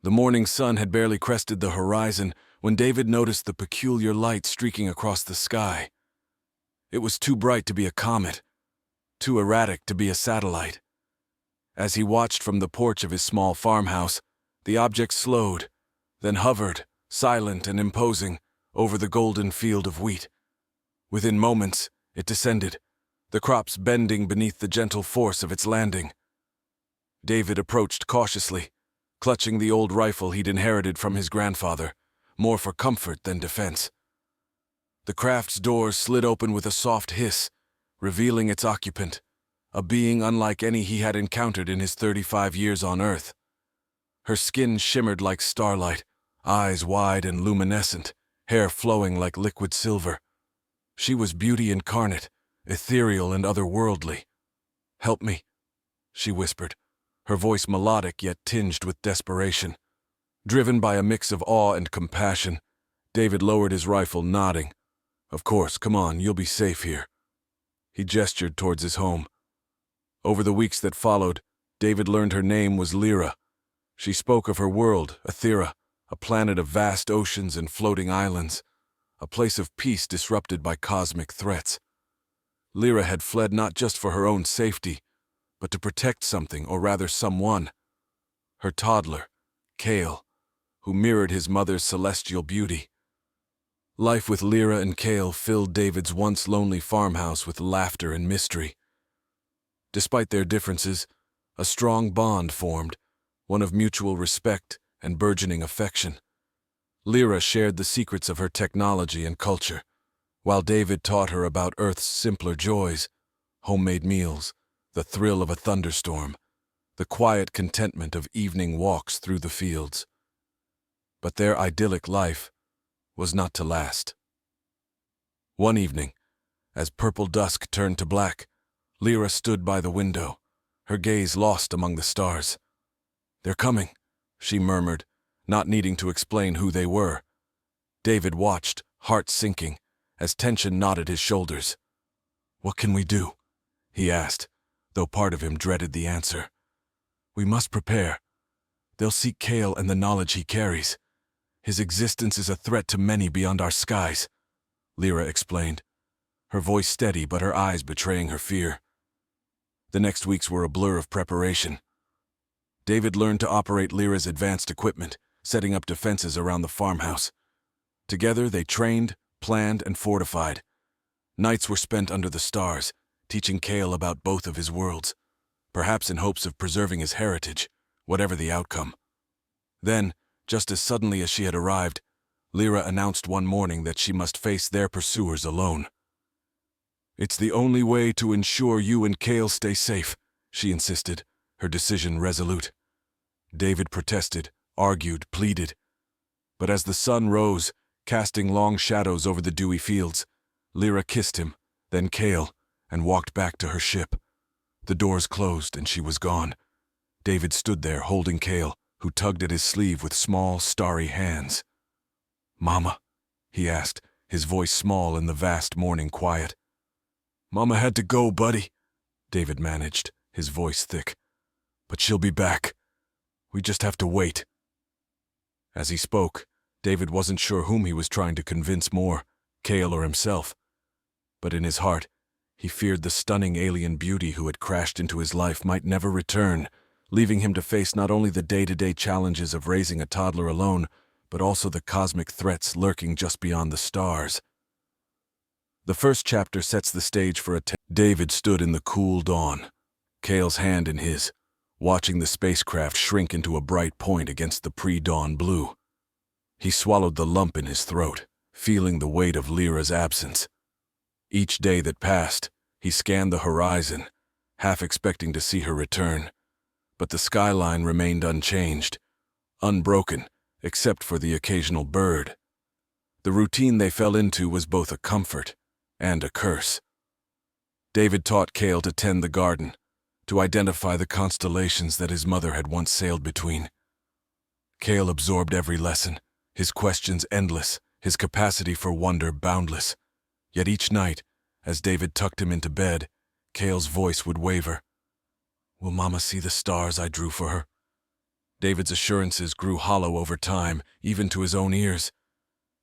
The morning sun had barely crested the horizon when David noticed the peculiar light streaking across the sky. It was too bright to be a comet, too erratic to be a satellite. As he watched from the porch of his small farmhouse, the object slowed, then hovered, silent and imposing, over the golden field of wheat. Within moments, it descended, the crops bending beneath the gentle force of its landing. David approached cautiously, clutching the old rifle he'd inherited from his grandfather, more for comfort than defense. The craft's doors slid open with a soft hiss, revealing its occupant, a being unlike any he had encountered in his 35 years on Earth. Her skin shimmered like starlight, eyes wide and luminescent, hair flowing like liquid silver. She was beauty incarnate, ethereal and otherworldly. "Help me," she whispered, her voice melodic yet tinged with desperation. Driven by a mix of awe and compassion, David lowered his rifle, nodding. "Of course, come on, you'll be safe here." He gestured towards his home. Over the weeks that followed, David learned her name was Lyra. She spoke of her world, Ethera, a planet of vast oceans and floating islands, a place of peace disrupted by cosmic threats. Lyra had fled not just for her own safety, but to protect something, or rather someone. Her toddler, Kale, who mirrored his mother's celestial beauty. Life with Lyra and Kale filled David's once lonely farmhouse with laughter and mystery. Despite their differences, a strong bond formed, one of mutual respect and burgeoning affection. Lyra shared the secrets of her technology and culture, while David taught her about Earth's simpler joys, homemade meals, the thrill of a thunderstorm, the quiet contentment of evening walks through the fields. But their idyllic life was not to last. One evening, as purple dusk turned to black, Lyra stood by the window, her gaze lost among the stars. "They're coming," she murmured, not needing to explain who they were. David watched, heart sinking, as tension knotted his shoulders. "What can we do?" he asked, though part of him dreaded the answer. "We must prepare. They'll seek Kale and the knowledge he carries. His existence is a threat to many beyond our skies," Lyra explained, her voice steady but her eyes betraying her fear. The next weeks were a blur of preparation. David learned to operate Lyra's advanced equipment, setting up defenses around the farmhouse. Together they trained, planned, and fortified. Nights were spent under the stars, teaching Kale about both of his worlds, perhaps in hopes of preserving his heritage, whatever the outcome. Then, just as suddenly as she had arrived, Lyra announced one morning that she must face their pursuers alone. "It's the only way to ensure you and Kale stay safe," she insisted, her decision resolute. David protested, argued, pleaded. But as the sun rose, casting long shadows over the dewy fields, Lyra kissed him, then Kale, and walked back to her ship. The doors closed and she was gone. David stood there holding Kale, who tugged at his sleeve with small, starry hands. "Mama?" he asked, his voice small in the vast morning quiet. "Mama had to go, buddy," David managed, his voice thick. "But she'll be back. We just have to wait." As he spoke, David wasn't sure whom he was trying to convince more, Kale or himself. But in his heart, he feared the stunning alien beauty who had crashed into his life might never return, leaving him to face not only the day-to-day challenges of raising a toddler alone, but also the cosmic threats lurking just beyond the stars. The first chapter sets the stage for David stood in the cool dawn, Kale's hand in his, watching the spacecraft shrink into a bright point against the pre-dawn blue. He swallowed the lump in his throat, feeling the weight of Lyra's absence. Each day that passed, he scanned the horizon, half expecting to see her return. But the skyline remained unchanged, unbroken, except for the occasional bird. The routine they fell into was both a comfort and a curse. David taught Kale to tend the garden, to identify the constellations that his mother had once sailed between. Kale absorbed every lesson, his questions endless, his capacity for wonder boundless. Yet each night, as David tucked him into bed, Kale's voice would waver. "Will Mama see the stars I drew for her?" David's assurances grew hollow over time, even to his own ears.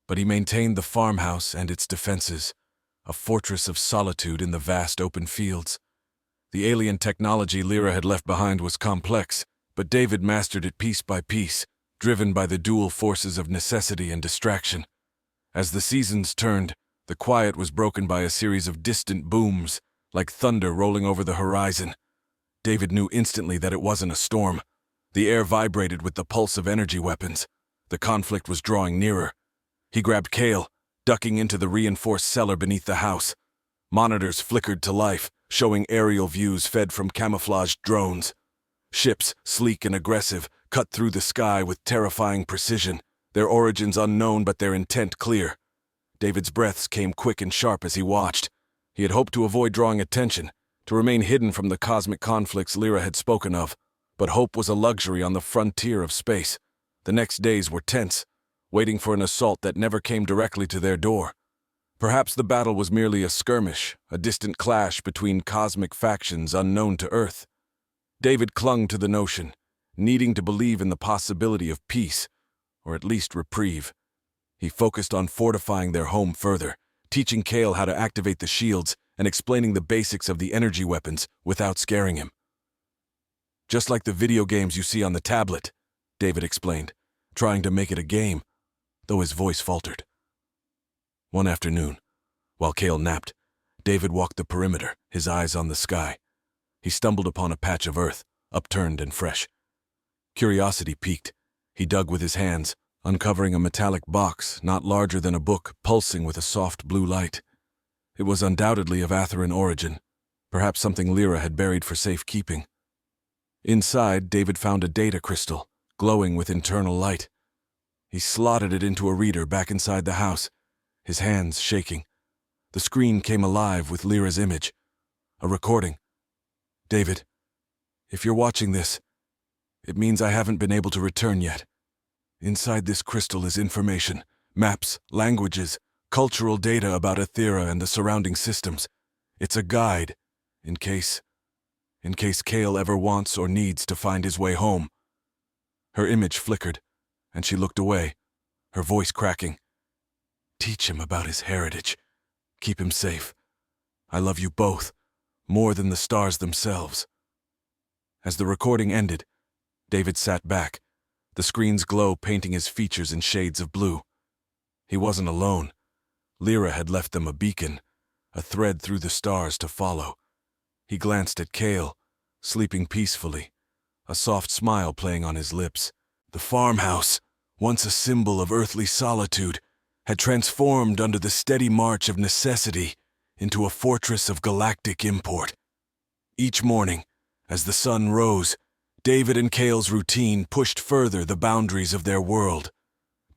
But he maintained the farmhouse and its defenses, a fortress of solitude in the vast open fields. The alien technology Lyra had left behind was complex, but David mastered it piece by piece, driven by the dual forces of necessity and distraction. As the seasons turned, the quiet was broken by a series of distant booms, like thunder rolling over the horizon. David knew instantly that it wasn't a storm. The air vibrated with the pulse of energy weapons. The conflict was drawing nearer. He grabbed Cale, ducking into the reinforced cellar beneath the house. Monitors flickered to life, showing aerial views fed from camouflaged drones. Ships, sleek and aggressive, cut through the sky with terrifying precision, their origins unknown but their intent clear. David's breaths came quick and sharp as he watched. He had hoped to avoid drawing attention, to remain hidden from the cosmic conflicts Lyra had spoken of, but hope was a luxury on the frontier of space. The next days were tense, waiting for an assault that never came directly to their door. Perhaps the battle was merely a skirmish, a distant clash between cosmic factions unknown to Earth. David clung to the notion, needing to believe in the possibility of peace, or at least reprieve. He focused on fortifying their home further, teaching Cale how to activate the shields and explaining the basics of the energy weapons without scaring him. "Just like the video games you see on the tablet," David explained, trying to make it a game, though his voice faltered. One afternoon, while Cale napped, David walked the perimeter, his eyes on the sky. He stumbled upon a patch of earth, upturned and fresh. Curiosity piqued. He dug with his hands, uncovering a metallic box not larger than a book, pulsing with a soft blue light. It was undoubtedly of Atheran origin, perhaps something Lyra had buried for safekeeping. Inside, David found a data crystal, glowing with internal light. He slotted it into a reader back inside the house, his hands shaking. The screen came alive with Lyra's image. A recording. "David, if you're watching this, it means I haven't been able to return yet. Inside this crystal is information, maps, languages, cultural data about Athera and the surrounding systems. It's a guide, in case Cale ever wants or needs to find his way home." Her image flickered, and she looked away, her voice cracking. "Teach him about his heritage. Keep him safe. I love you both, more than the stars themselves." As the recording ended, David sat back, the screen's glow painting his features in shades of blue. He wasn't alone. Lyra had left them a beacon, a thread through the stars to follow. He glanced at Cale, sleeping peacefully, a soft smile playing on his lips. The farmhouse, once a symbol of earthly solitude, had transformed under the steady march of necessity into a fortress of galactic import. Each morning, as the sun rose, David and Cale's routine pushed further the boundaries of their world.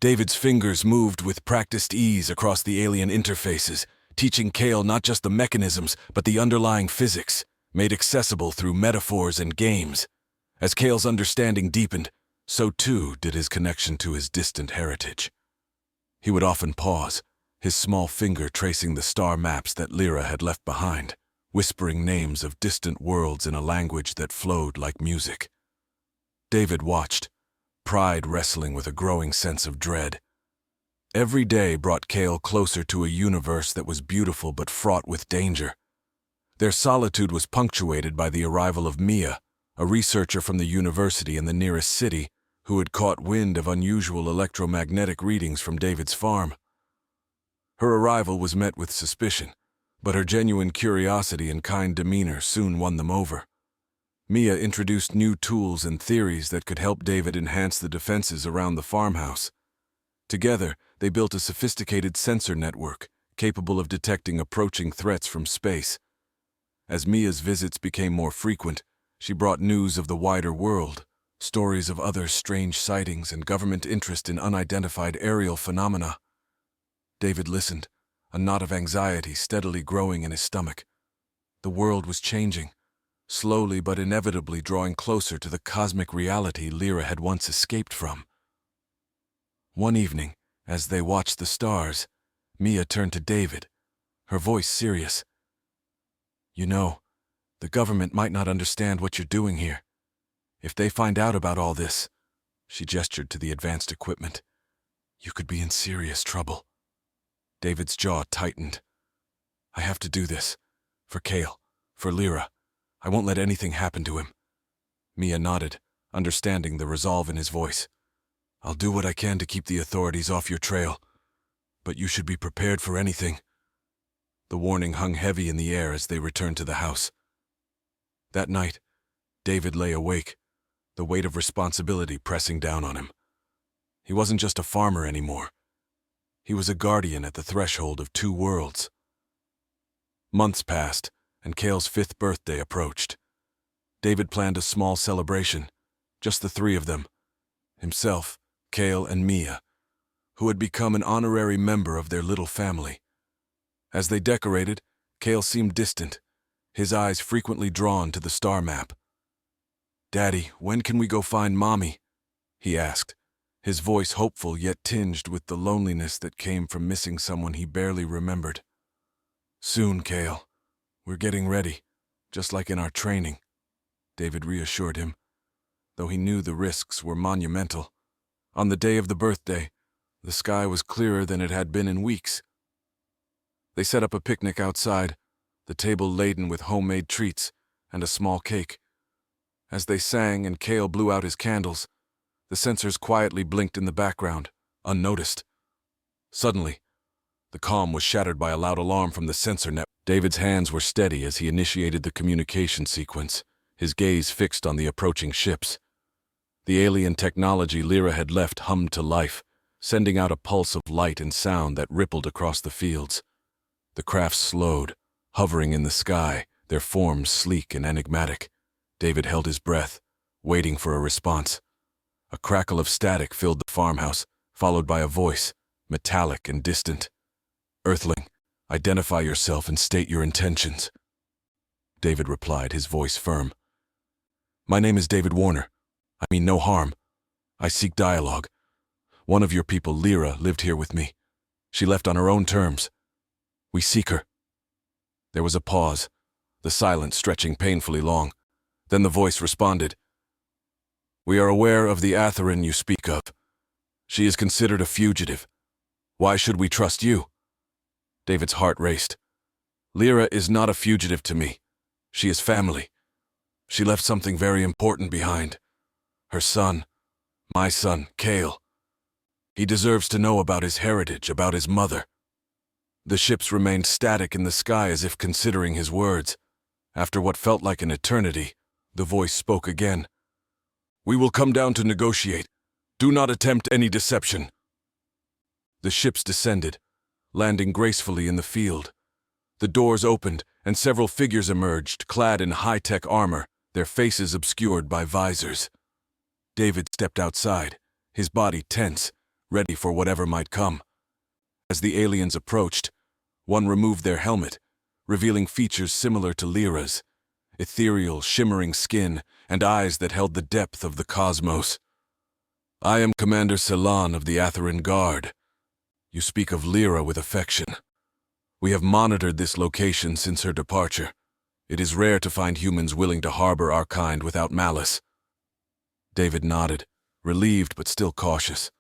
David's fingers moved with practiced ease across the alien interfaces, teaching Cale not just the mechanisms, but the underlying physics, made accessible through metaphors and games. As Cale's understanding deepened, so too did his connection to his distant heritage. He would often pause, his small finger tracing the star maps that Lyra had left behind, whispering names of distant worlds in a language that flowed like music. David watched, pride wrestling with a growing sense of dread. Every day brought Cale closer to a universe that was beautiful but fraught with danger. Their solitude was punctuated by the arrival of Mia, a researcher from the university in the nearest city, who had caught wind of unusual electromagnetic readings from David's farm. Her arrival was met with suspicion, but her genuine curiosity and kind demeanor soon won them over. Mia introduced new tools and theories that could help David enhance the defenses around the farmhouse. Together, they built a sophisticated sensor network, capable of detecting approaching threats from space. As Mia's visits became more frequent, she brought news of the wider world, stories of other strange sightings and government interest in unidentified aerial phenomena. David listened, a knot of anxiety steadily growing in his stomach. The world was changing, slowly but inevitably drawing closer to the cosmic reality Lyra had once escaped from. One evening, as they watched the stars, Mia turned to David, her voice serious. "You know, the government might not understand what you're doing here. If they find out about all this, She gestured to the advanced equipment. You could be in serious trouble. David's jaw tightened. I have to do this. For Kale. For Lyra. I won't let anything happen to him. Mia nodded, understanding the resolve in his voice. I'll do what I can to keep the authorities off your trail. But you should be prepared for anything. The warning hung heavy in the air as they returned to the house. That night, David lay awake, the weight of responsibility pressing down on him. He wasn't just a farmer anymore. He was a guardian at the threshold of two worlds. Months passed, and Kale's 5th birthday approached. David planned a small celebration, just the 3 of them, himself, Kale, and Mia, who had become an honorary member of their little family. As they decorated, Kale seemed distant, his eyes frequently drawn to the star map. Daddy, when can we go find Mommy? He asked, his voice hopeful yet tinged with the loneliness that came from missing someone he barely remembered. Soon, Kale. We're getting ready, just like in our training, David reassured him, though he knew the risks were monumental. On the day of the birthday, the sky was clearer than it had been in weeks. They set up a picnic outside, the table laden with homemade treats and a small cake. As they sang and Kale blew out his candles, the sensors quietly blinked in the background, unnoticed. Suddenly, the calm was shattered by a loud alarm from the sensor net. David's hands were steady as he initiated the communication sequence, his gaze fixed on the approaching ships. The alien technology Lyra had left hummed to life, sending out a pulse of light and sound that rippled across the fields. The crafts slowed, hovering in the sky, their forms sleek and enigmatic. David held his breath, waiting for a response. A crackle of static filled the farmhouse, followed by a voice, metallic and distant. Earthling, identify yourself and state your intentions. David replied, his voice firm. My name is David Warner. I mean no harm. I seek dialogue. One of your people, Lyra, lived here with me. She left on her own terms. We seek her. There was a pause, the silence stretching painfully long. Then the voice responded. We are aware of the Atherin you speak of. She is considered a fugitive. Why should we trust you? David's heart raced. Lyra is not a fugitive to me. She is family. She left something very important behind. Her son, my son, Kale. He deserves to know about his heritage, about his mother. The ships remained static in the sky as if considering his words. After what felt like an eternity, the voice spoke again. We will come down to negotiate. Do not attempt any deception. The ships descended, landing gracefully in the field. The doors opened, and several figures emerged, clad in high-tech armor, their faces obscured by visors. David stepped outside, his body tense, ready for whatever might come. As the aliens approached, one removed their helmet, revealing features similar to Lyra's, ethereal, shimmering skin and eyes that held the depth of the cosmos. I am Commander Celan of the Atherin Guard. You speak of Lyra with affection. We have monitored this location since her departure. It is rare to find humans willing to harbor our kind without malice. David nodded, relieved but still cautious.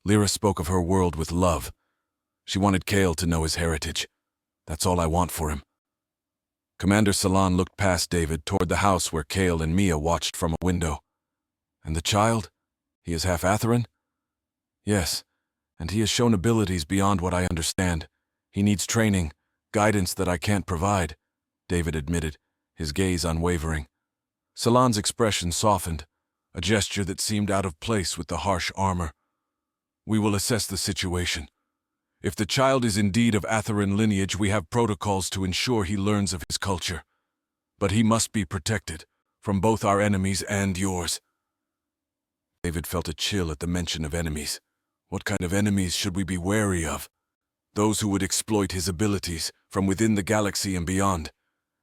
Lyra spoke of her world with love. She wanted Kale to know his heritage. That's all I want for him. Commander Celan looked past David toward the house where Kale and Mia watched from a window. And the child? He is half Atherin? Yes, and he has shown abilities beyond what I understand. He needs training, guidance that I can't provide, David admitted, his gaze unwavering. Celan's expression softened, a gesture that seemed out of place with the harsh armor. We will assess the situation. If the child is indeed of Atherin lineage, we have protocols to ensure he learns of his culture. But he must be protected, from both our enemies and yours. David felt a chill at the mention of enemies. What kind of enemies should we be wary of? Those who would exploit his abilities from within the galaxy and beyond.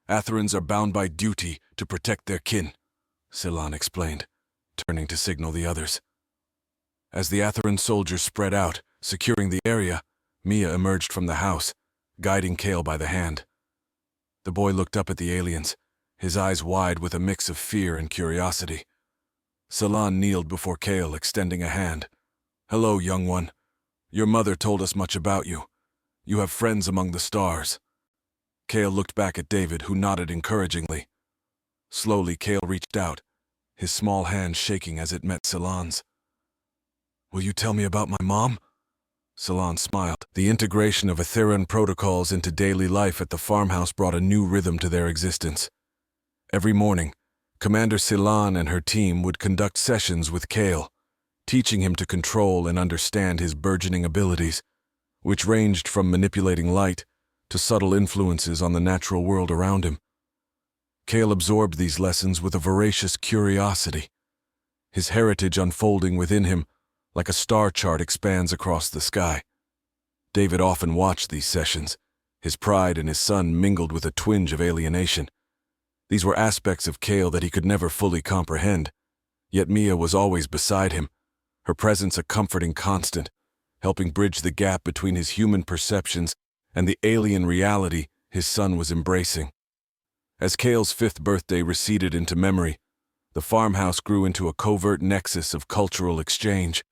Atherins are bound by duty to protect their kin, Celan explained, turning to signal the others. As the Atherin soldiers spread out, securing the area, Mia emerged from the house, guiding Kale by the hand. The boy looked up at the aliens, his eyes wide with a mix of fear and curiosity. Salon kneeled before Kale, extending a hand. "Hello, young one. Your mother told us much about you. You have friends among the stars." Kale looked back at David, who nodded encouragingly. Slowly, Kale reached out, his small hand shaking as it met Salon's. "Will you tell me about my mom?" Salon smiled. The integration of Atheran protocols into daily life at the farmhouse brought a new rhythm to their existence. Every morning, Commander Salon and her team would conduct sessions with Kale, teaching him to control and understand his burgeoning abilities, which ranged from manipulating light to subtle influences on the natural world around him. Kale absorbed these lessons with a voracious curiosity, his heritage unfolding within him like a star chart expands across the sky. David often watched these sessions, his pride in his son mingled with a twinge of alienation. These were aspects of Kale that he could never fully comprehend, yet Mia was always beside him, her presence a comforting constant, helping bridge the gap between his human perceptions and the alien reality his son was embracing. As Kale's 5th birthday receded into memory, the farmhouse grew into a covert nexus of cultural exchange.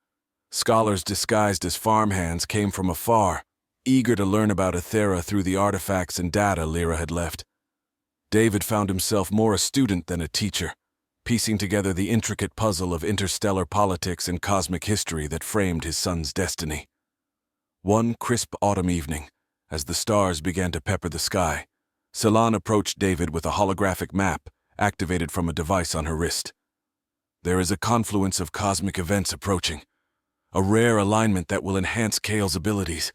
Scholars disguised as farmhands came from afar, eager to learn about Athera through the artifacts and data Lyra had left. David found himself more a student than a teacher, piecing together the intricate puzzle of interstellar politics and cosmic history that framed his son's destiny. One crisp autumn evening, as the stars began to pepper the sky, Salon approached David with a holographic map activated from a device on her wrist. "There is a confluence of cosmic events approaching, a rare alignment that will enhance Kale's abilities.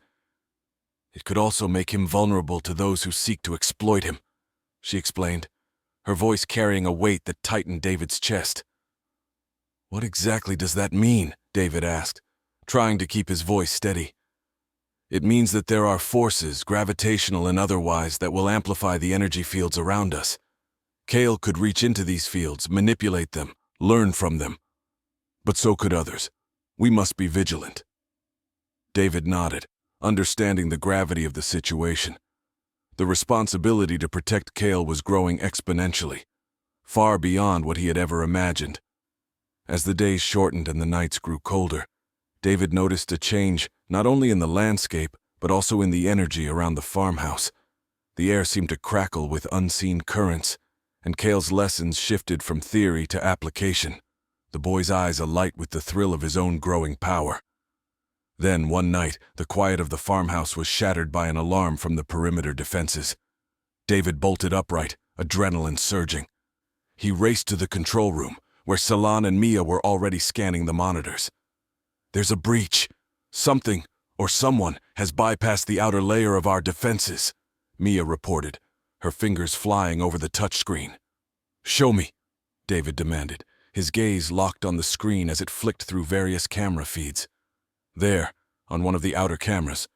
It could also make him vulnerable to those who seek to exploit him," she explained, her voice carrying a weight that tightened David's chest. "What exactly does that mean?" David asked, trying to keep his voice steady. "It means that there are forces, gravitational and otherwise, that will amplify the energy fields around us. Kale could reach into these fields, manipulate them, learn from them. But so could others. We must be vigilant." David nodded, understanding the gravity of the situation. The responsibility to protect Kale was growing exponentially, far beyond what he had ever imagined. As the days shortened and the nights grew colder, David noticed a change not only in the landscape, but also in the energy around the farmhouse. The air seemed to crackle with unseen currents, and Kale's lessons shifted from theory to application, the boy's eyes alight with the thrill of his own growing power. Then, one night, the quiet of the farmhouse was shattered by an alarm from the perimeter defenses. David bolted upright, adrenaline surging. He raced to the control room, where Salon and Mia were already scanning the monitors. "There's a breach. Something, or someone, has bypassed the outer layer of our defenses," Mia reported, her fingers flying over the touchscreen. "Show me," David demanded, his gaze locked on the screen as it flicked through various camera feeds. There, on one of the outer cameras,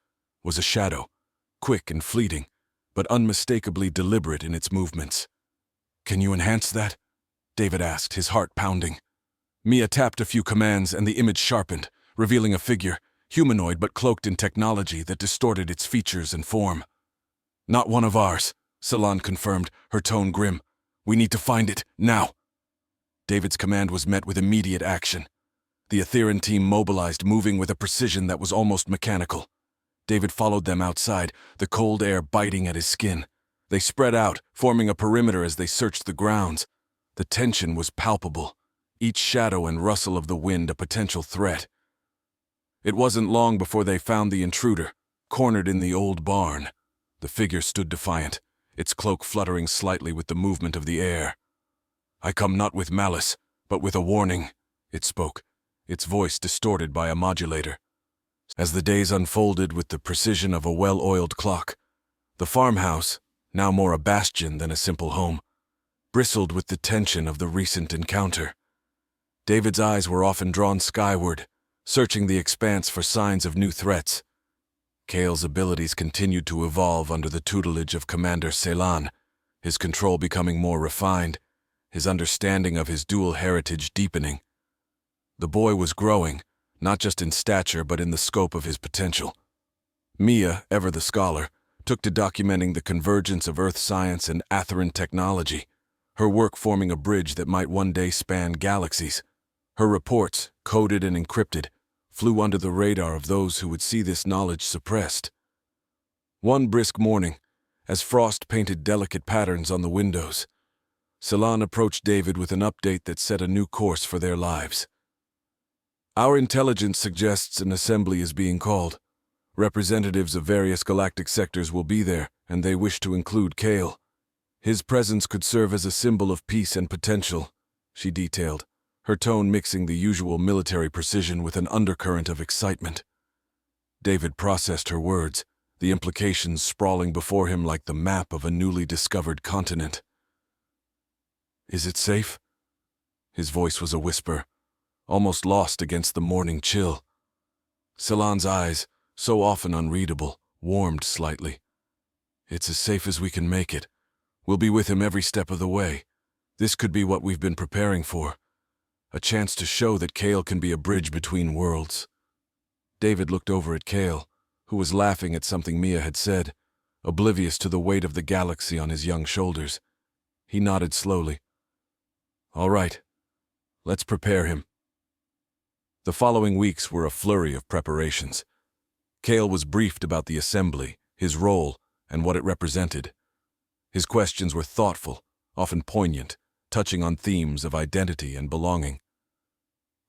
was a shadow, quick and fleeting, but unmistakably deliberate in its movements. "Can you enhance that?" David asked, his heart pounding. Mia tapped a few commands and the image sharpened, revealing a figure, humanoid but cloaked in technology that distorted its features and form. "Not one of ours," Salon confirmed, her tone grim. "We need to find it, now." David's command was met with immediate action. The Atheran team mobilized, moving with a precision that was almost mechanical. David followed them outside, the cold air biting at his skin. They spread out, forming a perimeter as they searched the grounds. The tension was palpable, each shadow and rustle of the wind a potential threat. It wasn't long before they found the intruder, cornered in the old barn. The figure stood defiant, its cloak fluttering slightly with the movement of the air. "I come not with malice, but with a warning," it spoke, its voice distorted by a modulator. As the days unfolded with the precision of a well-oiled clock, the farmhouse, now more a bastion than a simple home, bristled with the tension of the recent encounter. David's eyes were often drawn skyward, searching the expanse for signs of new threats. Kale's abilities continued to evolve under the tutelage of Commander Salon, his control becoming more refined, his understanding of his dual heritage deepening. The boy was growing, not just in stature but in the scope of his potential. Mia, ever the scholar, took to documenting the convergence of Earth science and Atheran technology, her work forming a bridge that might one day span galaxies. Her reports, coded and encrypted, flew under the radar of those who would see this knowledge suppressed. One brisk morning, as frost painted delicate patterns on the windows, Celan approached David with an update that set a new course for their lives. Our intelligence suggests an assembly is being called. Representatives of various galactic sectors will be there, and they wish to include Kale. His presence could serve as a symbol of peace and potential, she detailed, her tone mixing the usual military precision with an undercurrent of excitement. David processed her words, the implications sprawling before him like the map of a newly discovered continent. "Is it safe?" His voice was a whisper, almost lost against the morning chill. Celan's eyes, so often unreadable, warmed slightly. "It's as safe as we can make it. We'll be with him every step of the way. This could be what we've been preparing for. A chance to show that Kale can be a bridge between worlds." David looked over at Kale, who was laughing at something Mia had said, oblivious to the weight of the galaxy on his young shoulders. He nodded slowly. "All right, let's prepare him." The following weeks were a flurry of preparations. Kale was briefed about the assembly, his role, and what it represented. His questions were thoughtful, often poignant, touching on themes of identity and belonging.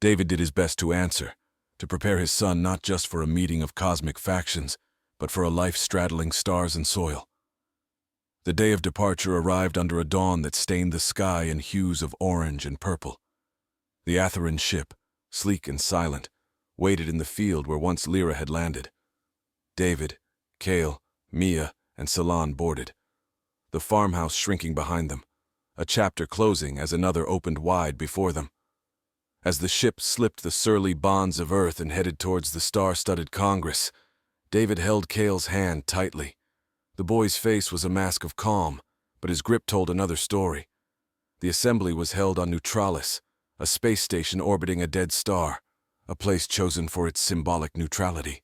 David did his best to answer, to prepare his son not just for a meeting of cosmic factions, but for a life straddling stars and soil. The day of departure arrived under a dawn that stained the sky in hues of orange and purple. The Atheran ship, sleek and silent, waited in the field where once Lyra had landed. David, Kale, Mia, and Celan boarded, the farmhouse shrinking behind them, a chapter closing as another opened wide before them. As the ship slipped the surly bonds of Earth and headed towards the star-studded Congress, David held Kale's hand tightly. The boy's face was a mask of calm, but his grip told another story. The assembly was held on Neutralis, a space station orbiting a dead star, a place chosen for its symbolic neutrality.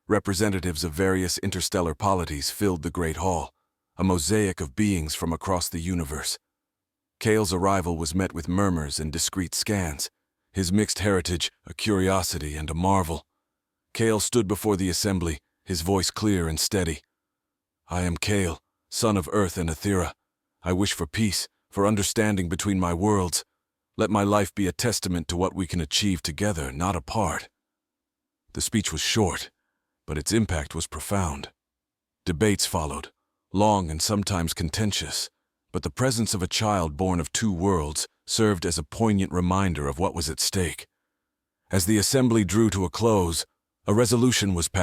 Representatives of various interstellar polities filled the Great Hall, a mosaic of beings from across the universe. Kale's arrival was met with murmurs and discreet scans, his mixed heritage a curiosity and a marvel. Kale stood before the assembly, his voice clear and steady. "I am Kale, son of Earth and Ethera. I wish for peace, for understanding between my worlds. Let my life be a testament to what we can achieve together, not apart." The speech was short, but its impact was profound. Debates followed, long and sometimes contentious, but the presence of a child born of two worlds served as a poignant reminder of what was at stake. As the assembly drew to a close, a resolution was passed.